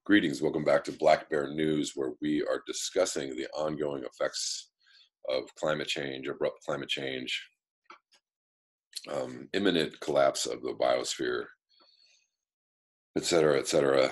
Greetings, welcome back to Black Bear News, where we are discussing the ongoing effects of climate change, abrupt climate change, imminent collapse of the biosphere, et cetera, et cetera.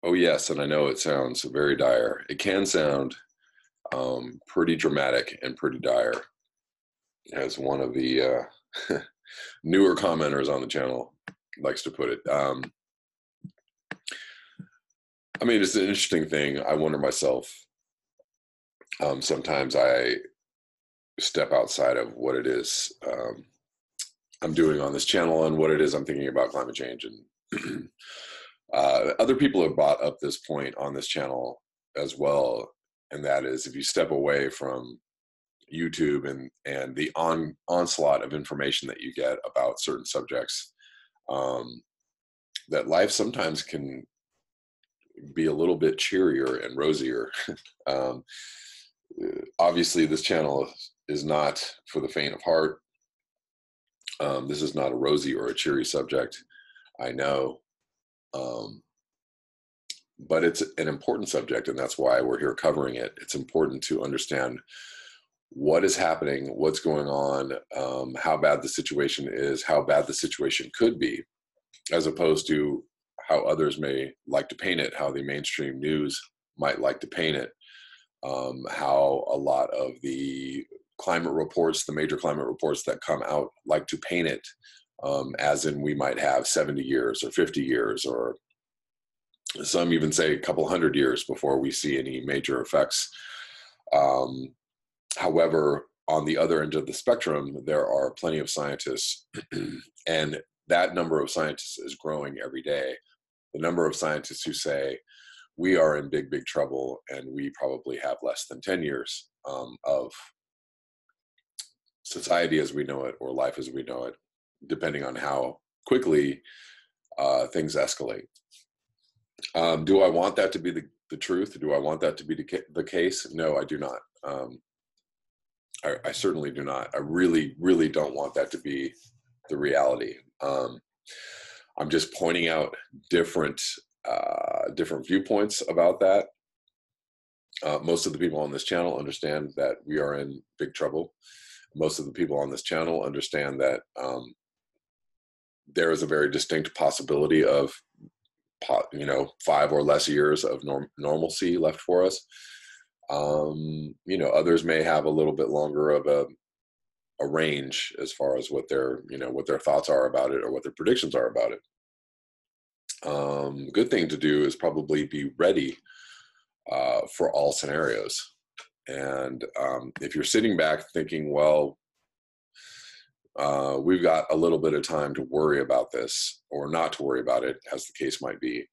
Oh yes, and I know it sounds very dire. It can sound pretty dramatic and pretty dire, as one of the newer commenters on the channel likes to put it. I mean, it's an interesting thing. I wonder myself, sometimes I step outside of what it is I'm doing on this channel and what it is I'm thinking about climate change. And other people have brought up this point on this channel as well, and that is, if you step away from YouTube and the onslaught of information that you get about certain subjects, that life sometimes can be a little bit cheerier and rosier. Obviously, this channel is not for the faint of heart. This is not a rosy or a cheery subject, I know. But it's an important subject, and that's why we're here covering it. It's important to understand what is happening, what's going on, how bad the situation is, how bad the situation could be, as opposed to how others may like to paint it, how the mainstream news might like to paint it, how a lot of the climate reports, the major climate reports that come out, like to paint it, as in we might have 70 years or 50 years, or some even say a couple hundred years before we see any major effects. However, on the other end of the spectrum, there are plenty of scientists, and that number of scientists is growing every day. The number of scientists who say we are in big, big trouble, and we probably have less than 10 years of society as we know it, or life as we know it, depending on how quickly things escalate. Do I want that to be the truth? Do I want that to be the case? No, I do not. I certainly do not. I really, really don't want that to be the reality. I'm just pointing out different viewpoints about that. Most of the people on this channel understand that we are in big trouble. Most of the people on this channel understand that there is a very distinct possibility of 5 or less years of normalcy left for us. Others may have a little bit longer of a range as far as what their thoughts are about it, or what their predictions are about it. Good thing to do is probably be ready for all scenarios. And if you're sitting back thinking, well, we've got a little bit of time to worry about this, or not to worry about it, as the case might be,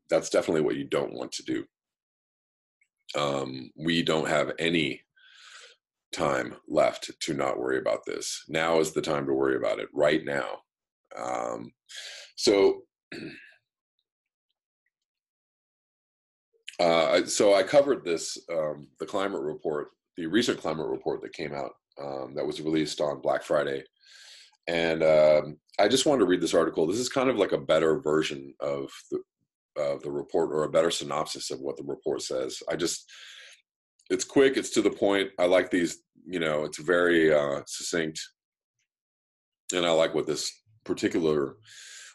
that's definitely what you don't want to do. We don't have any time left to not worry about this. Now is the time to worry about it, right now. So I covered this, the climate report, the recent climate report that came out, that was released on Black Friday. And I just wanted to read this article. This is kind of like a better version of the report, or a better synopsis of what the report says. It's quick, it's to the point. I like these, it's very succinct. And I like what this particular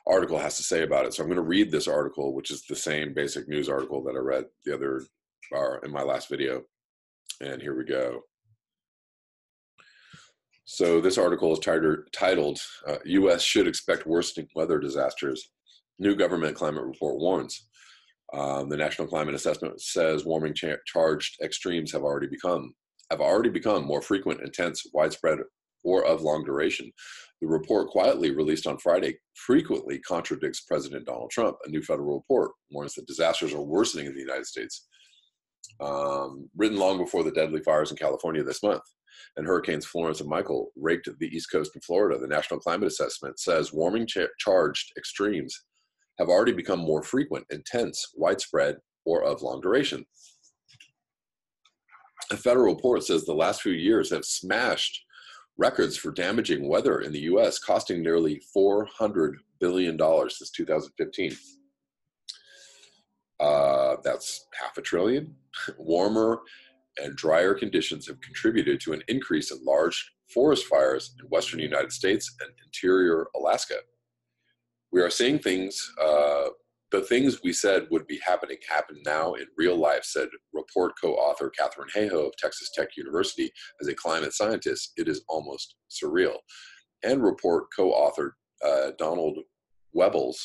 article has to say about it. So I'm going to read this article, which is the same basic news article that I read in my last video. And here we go. So this article is titled, U.S. should expect worsening weather disasters. New government climate report warns. The National Climate Assessment says warming charged extremes have already become more frequent, intense, widespread, or of long duration. The report, quietly released on Friday, frequently contradicts President Donald Trump. A new federal report warns that disasters are worsening in the United States. Written long before the deadly fires in California this month, and hurricanes Florence and Michael raked the East Coast and Florida, the National Climate Assessment says warming charged extremes have already become more frequent, intense, widespread, or of long duration. A federal report says the last few years have smashed records for damaging weather in the U.S., costing nearly $400 billion since 2015. That's half a trillion. Warmer and drier conditions have contributed to an increase in large forest fires in western United States and interior Alaska. We are seeing things, the things we said would be happening happen now in real life, said report co-author Catherine Hayhoe of Texas Tech University. As a climate scientist, it is almost surreal. And report co-author Donald Webbles,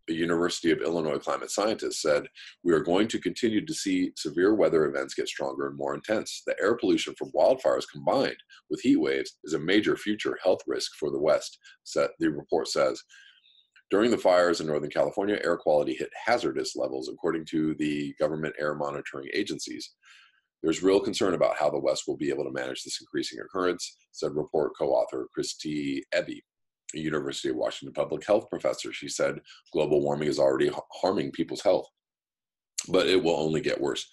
a University of Illinois climate scientist, said, we are going to continue to see severe weather events get stronger and more intense. The air pollution from wildfires combined with heat waves is a major future health risk for the West, the report says. During the fires in Northern California, air quality hit hazardous levels, according to the government air monitoring agencies. There's real concern about how the West will be able to manage this increasing occurrence, said report co-author Christy Ebby, a University of Washington public health professor. She said, global warming is already harming people's health, but it will only get worse.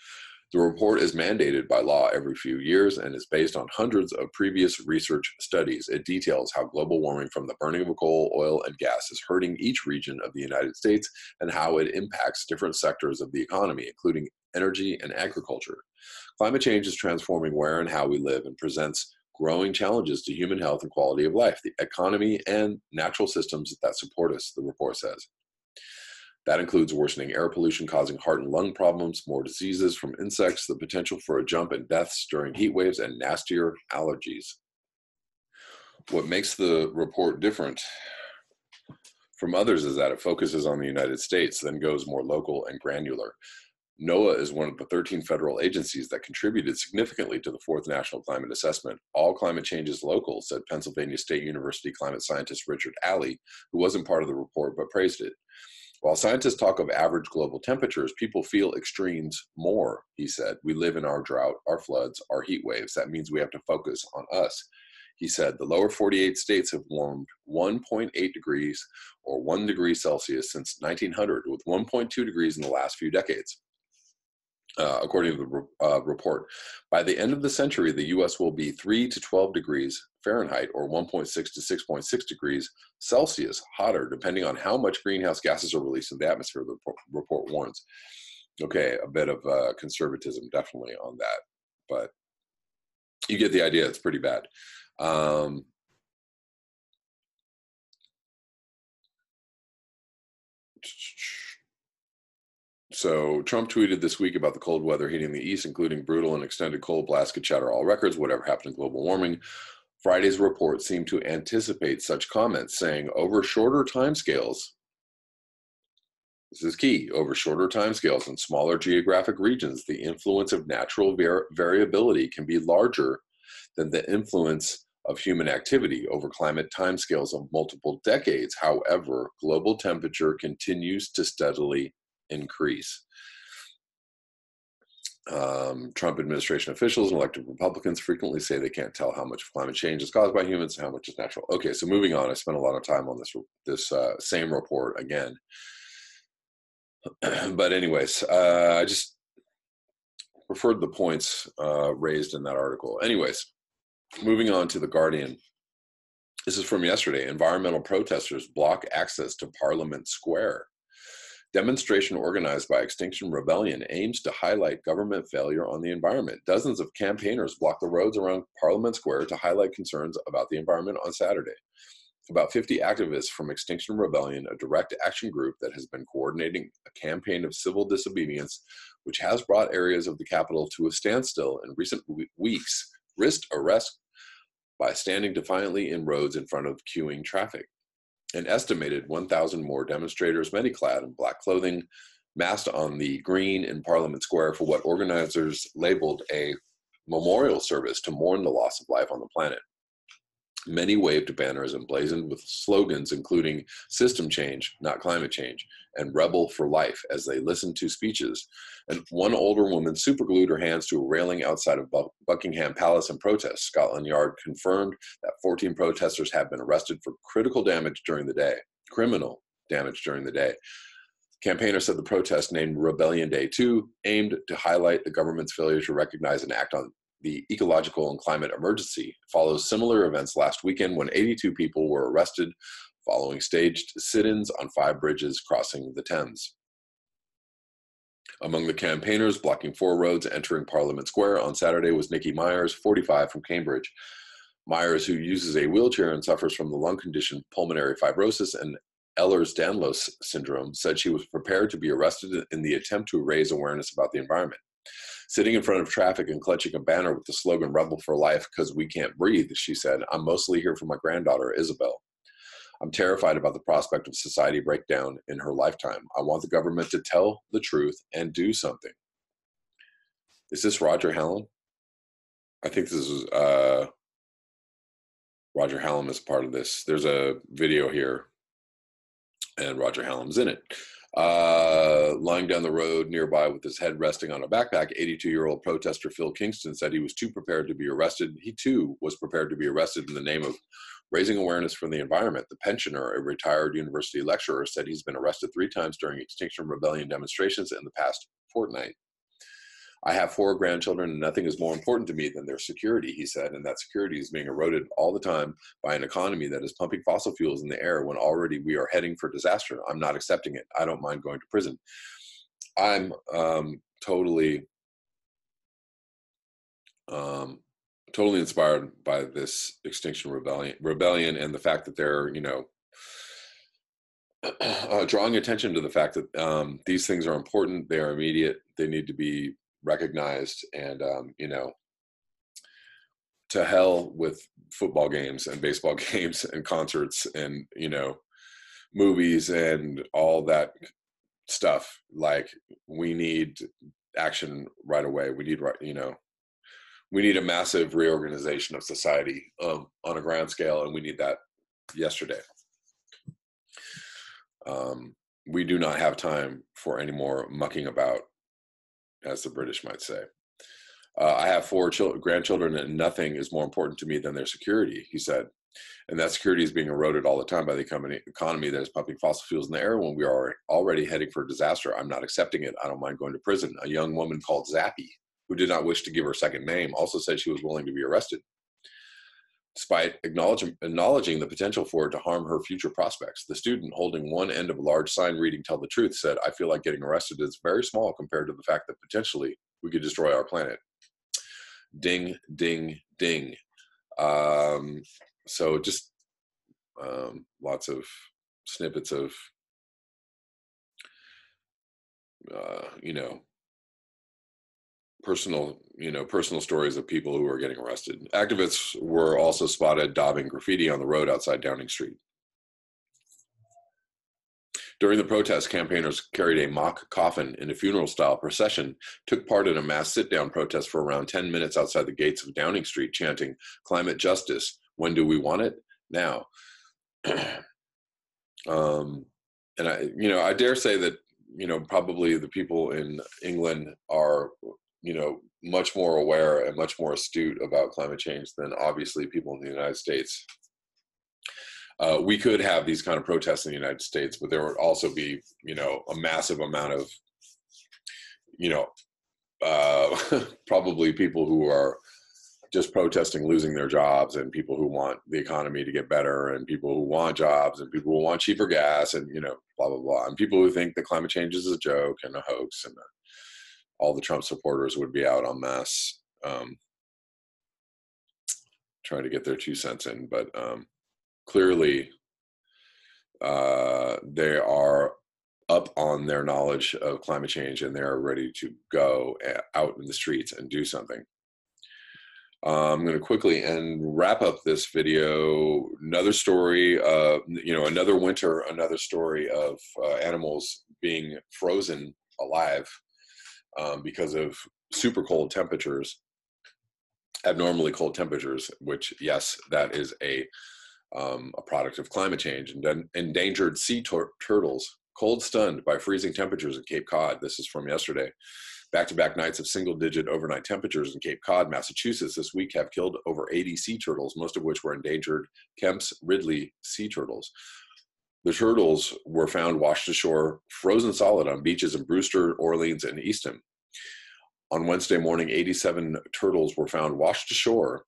The report is mandated by law every few years and is based on hundreds of previous research studies. It details how global warming from the burning of coal, oil, and gas is hurting each region of the United States and how it impacts different sectors of the economy, including energy and agriculture. Climate change is transforming where and how we live and presents growing challenges to human health and quality of life, the economy, and natural systems that support us, the report says. That includes worsening air pollution causing heart and lung problems, more diseases from insects, the potential for a jump in deaths during heat waves, and nastier allergies. What makes the report different from others is that it focuses on the United States, then goes more local and granular. NOAA is one of the 13 federal agencies that contributed significantly to the fourth National Climate Assessment. All climate change is local, said Pennsylvania State University climate scientist Richard Alley, who wasn't part of the report but praised it. While scientists talk of average global temperatures, people feel extremes more, he said. We live in our drought, our floods, our heat waves. That means we have to focus on us. He said the lower 48 states have warmed 1.8 degrees or 1 degree Celsius since 1900, with 1.2 degrees in the last few decades. According to the report, by the end of the century, the U.S. will be 3 to 12 degrees Fahrenheit or 1.6 to 6.6 degrees Celsius hotter, depending on how much greenhouse gases are released in the atmosphere, the report warns. Okay, a bit of conservatism definitely on that, but you get the idea. It's pretty bad. So Trump tweeted this week about the cold weather hitting the East, including brutal and extended cold blasts could shatter all records, whatever happened to global warming. Friday's report seemed to anticipate such comments, saying over shorter timescales, this is key, over shorter timescales and smaller geographic regions, the influence of natural variability can be larger than the influence of human activity over climate timescales of multiple decades. However, global temperature continues to steadily increase. Trump administration officials and elected Republicans frequently say they can't tell how much climate change is caused by humans and how much is natural. Okay, so moving on, I spent a lot of time on this same report again. But anyways, I just preferred the points raised in that article. Anyways, moving on to The Guardian. This is from yesterday. Environmental protesters block access to Parliament Square. Demonstration organized by Extinction Rebellion aims to highlight government failure on the environment. Dozens of campaigners blocked the roads around Parliament Square to highlight concerns about the environment on Saturday. About 50 activists from Extinction Rebellion, a direct action group that has been coordinating a campaign of civil disobedience, which has brought areas of the Capitol to a standstill in recent weeks, risked arrest by standing defiantly in roads in front of queuing traffic. An estimated 1,000 more demonstrators, many clad in black clothing, massed on the green in Parliament Square for what organizers labeled a memorial service to mourn the loss of life on the planet. Many waved banners emblazoned with slogans including "System Change, Not Climate Change," and "Rebel for Life" as they listened to speeches. And one older woman superglued her hands to a railing outside of Buckingham Palace in protest. Scotland Yard confirmed that 14 protesters have been arrested for criminal damage during the day. Campaigners said the protest, named Rebellion Day 2, aimed to highlight the government's failure to recognize and act on the ecological and climate emergency follows similar events last weekend when 82 people were arrested following staged sit-ins on 5 bridges crossing the Thames. Among the campaigners blocking 4 roads entering Parliament Square on Saturday was Nikki Myers, 45, from Cambridge. Myers, who uses a wheelchair and suffers from the lung condition pulmonary fibrosis and Ehlers-Danlos syndrome, said she was prepared to be arrested in the attempt to raise awareness about the environment. Sitting in front of traffic and clutching a banner with the slogan "Rebel for Life because we can't breathe," she said, "I'm mostly here for my granddaughter, Isabel. I'm terrified about the prospect of society breakdown in her lifetime. I want the government to tell the truth and do something." Is this Roger Hallam? I think this is Roger Hallam is part of this. There's a video here, and Roger Hallam's in it. Lying down the road nearby with his head resting on a backpack, 82-year-old protester Phil Kingston said he was too prepared to be arrested. He too was prepared to be arrested in the name of raising awareness for the environment. The pensioner, a retired university lecturer, said he's been arrested 3 times during Extinction Rebellion demonstrations in the past fortnight. "I have 4 grandchildren and nothing is more important to me than their security," he said, and that security is being eroded all the time by an economy that is pumping fossil fuels in the air when already we are heading for disaster. I'm not accepting it. I don't mind going to prison. I'm totally inspired by this Extinction Rebellion and the fact that they're, drawing attention to the fact that these things are important. They are immediate. They need to be recognized, and to hell with football games and baseball games and concerts and movies and all that stuff. Like, we need action right away. We need a massive reorganization of society on a grand scale, and we need that yesterday. We do not have time for any more mucking about, as the British might say. "I have 4 grandchildren and nothing is more important to me than their security," he said. And that security is being eroded all the time by the economy that is pumping fossil fuels in the air when we are already heading for disaster. I'm not accepting it. I don't mind going to prison. A young woman called Zappy, who did not wish to give her second name, also said she was willing to be arrested, despite acknowledging the potential for it to harm her future prospects. The student, holding one end of a large sign reading "Tell the Truth," said, "I feel like getting arrested is very small compared to the fact that potentially we could destroy our planet." Ding, ding, ding. So just lots of snippets of, personal stories of people who are getting arrested. Activists were also spotted daubing graffiti on the road outside Downing Street. During the protest, campaigners carried a mock coffin in a funeral-style procession, took part in a mass sit-down protest for around 10 minutes outside the gates of Downing Street, chanting, "Climate justice, when do we want it? Now." And I dare say that, probably the people in England are, much more aware and much more astute about climate change than obviously people in the United States. We could have these kind of protests in the United States, but there would also be, a massive amount of, probably people who are just protesting losing their jobs, and people who want the economy to get better, and people who want jobs, and people who want cheaper gas, and, blah, blah, blah. And people who think that climate change is a joke and a hoax, and all the Trump supporters would be out en masse trying to get their 2 cents in. But clearly, they are up on their knowledge of climate change, and they're ready to go out in the streets and do something. I'm going to quickly wrap up this video. Another story, another winter, another story of animals being frozen alive because of super cold temperatures, abnormally cold temperatures, which, yes, that is a product of climate change. And endangered sea turtles, cold stunned by freezing temperatures in Cape Cod. This is from yesterday. Back-to-back nights of single-digit overnight temperatures in Cape Cod, Massachusetts this week have killed over 80 sea turtles, most of which were endangered Kemp's Ridley sea turtles. The turtles were found washed ashore, frozen solid on beaches in Brewster, Orleans, and Eastham. On Wednesday morning, 87 turtles were found washed ashore,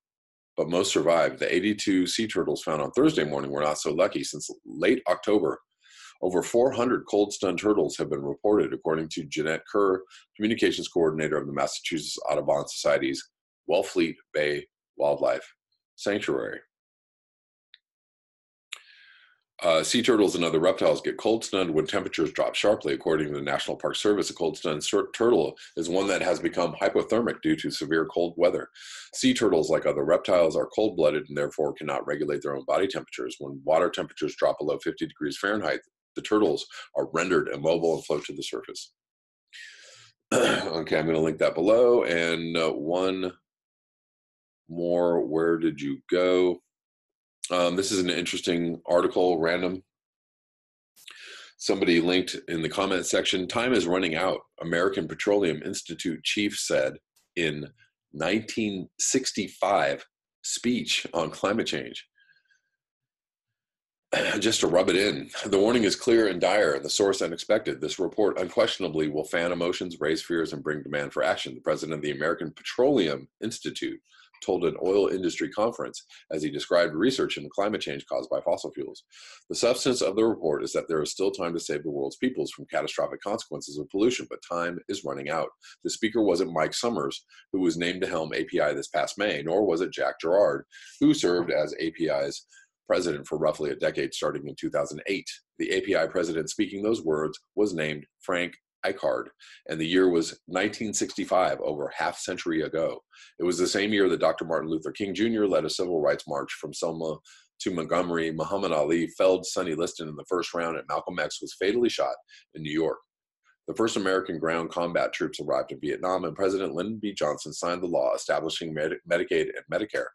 but most survived. The 82 sea turtles found on Thursday morning were not so lucky. Since late October, over 400 cold-stunned turtles have been reported, according to Jeanette Kerr, communications coordinator of the Massachusetts Audubon Society's Wellfleet Bay Wildlife Sanctuary. Sea turtles and other reptiles get cold-stunned when temperatures drop sharply. According to the National Park Service, a cold-stunned turtle is one that has become hypothermic due to severe cold weather. Sea turtles, like other reptiles, are cold-blooded and therefore cannot regulate their own body temperatures. When water temperatures drop below 50 degrees Fahrenheit, the turtles are rendered immobile and float to the surface. Okay, I'm going to link that below. And one more, where did you go? This is an interesting article, random. Somebody linked in the comment section, time is running out, American Petroleum Institute chief said in 1965 speech on climate change. Just to rub it in, the warning is clear and dire, and the source unexpected. This report unquestionably will fan emotions, raise fears, and bring demand for action, the president of the American Petroleum Institute told an oil industry conference as he described research into climate change caused by fossil fuels. The substance of the report is that there is still time to save the world's peoples from catastrophic consequences of pollution, but time is running out. The speaker wasn't Mike Summers, who was named to helm API this past May, nor was it Jack Gerard, who served as API's president for roughly a decade starting in 2008. The API president speaking those words was named Frank Eichard, and the year was 1965, over half century ago. It was the same year that Dr. Martin Luther King Jr. led a civil rights march from Selma to Montgomery. Muhammad Ali felled Sonny Liston in the first round, and Malcolm X was fatally shot in New York. The first American ground combat troops arrived in Vietnam, and President Lyndon B. Johnson signed the law establishing Medicaid and Medicare.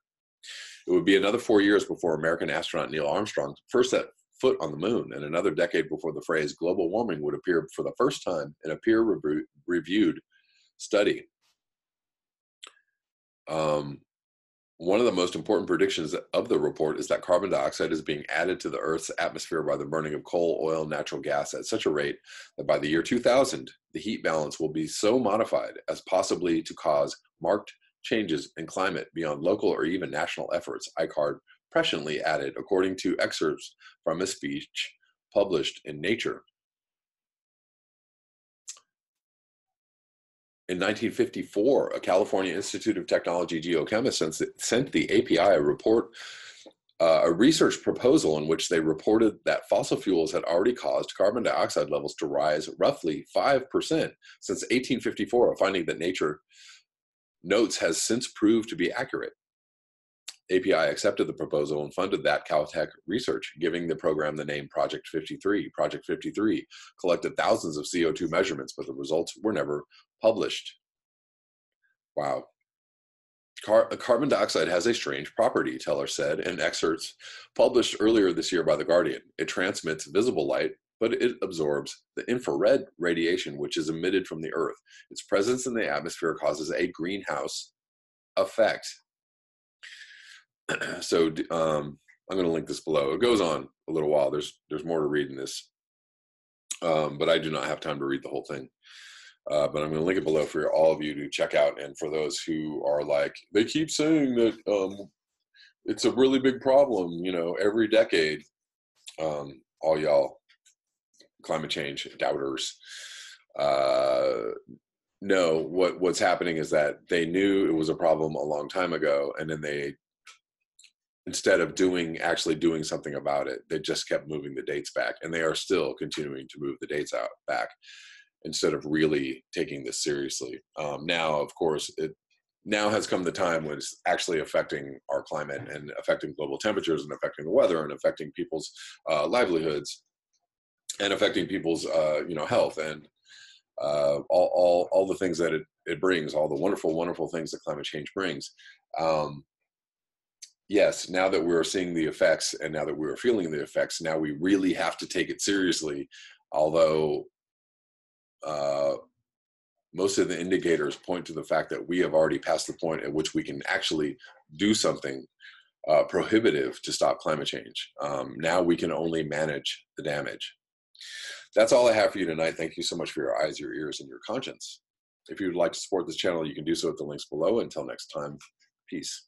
It would be another 4 years before American astronaut Neil Armstrong first set foot on the moon, and another decade before the phrase global warming would appear for the first time in a peer-reviewed study. One of the most important predictions of the report is that carbon dioxide is being added to the Earth's atmosphere by the burning of coal, oil, natural gas at such a rate that by the year 2000, the heat balance will be so modified as possibly to cause marked changes in climate beyond local or even national efforts, Eichard presciently added, according to excerpts from a speech published in Nature. In 1954, a California Institute of Technology geochemist sent the API a research proposal in which they reported that fossil fuels had already caused carbon dioxide levels to rise roughly 5% since 1854, a finding that Nature notes has since proved to be accurate. API accepted the proposal and funded that Caltech research, giving the program the name Project 53. Project 53 collected thousands of CO2 measurements, but the results were never published. Wow. Carbon dioxide has a strange property, Teller said in excerpts published earlier this year by The Guardian. It transmits visible light, but it absorbs the infrared radiation which is emitted from the Earth. Its presence in the atmosphere causes a greenhouse effect. So I'm going to link this below. It goes on a little while. There's more to read in this, but I do not have time to read the whole thing. But I'm going to link it below for all of you to check out. And for those who are like, they keep saying that it's a really big problem, every decade. All y'all climate change doubters. No, what's happening is that they knew it was a problem a long time ago, and then they, instead of actually doing something about it, they just kept moving the dates back, and they are still continuing to move the dates back instead of really taking this seriously. Now, of course, it now has come the time when it's actually affecting our climate and affecting global temperatures and affecting the weather and affecting people's livelihoods and affecting people's health and all the things that it brings, all the wonderful things that climate change brings. Yes, now that we're seeing the effects and now that we're feeling the effects, now we really have to take it seriously, although most of the indicators point to the fact that we have already passed the point at which we can actually do something prohibitive to stop climate change. Now we can only manage the damage. That's all I have for you tonight. Thank you so much for your eyes, your ears, and your conscience. If you would like to support this channel, you can do so at the links below. Until next time, peace.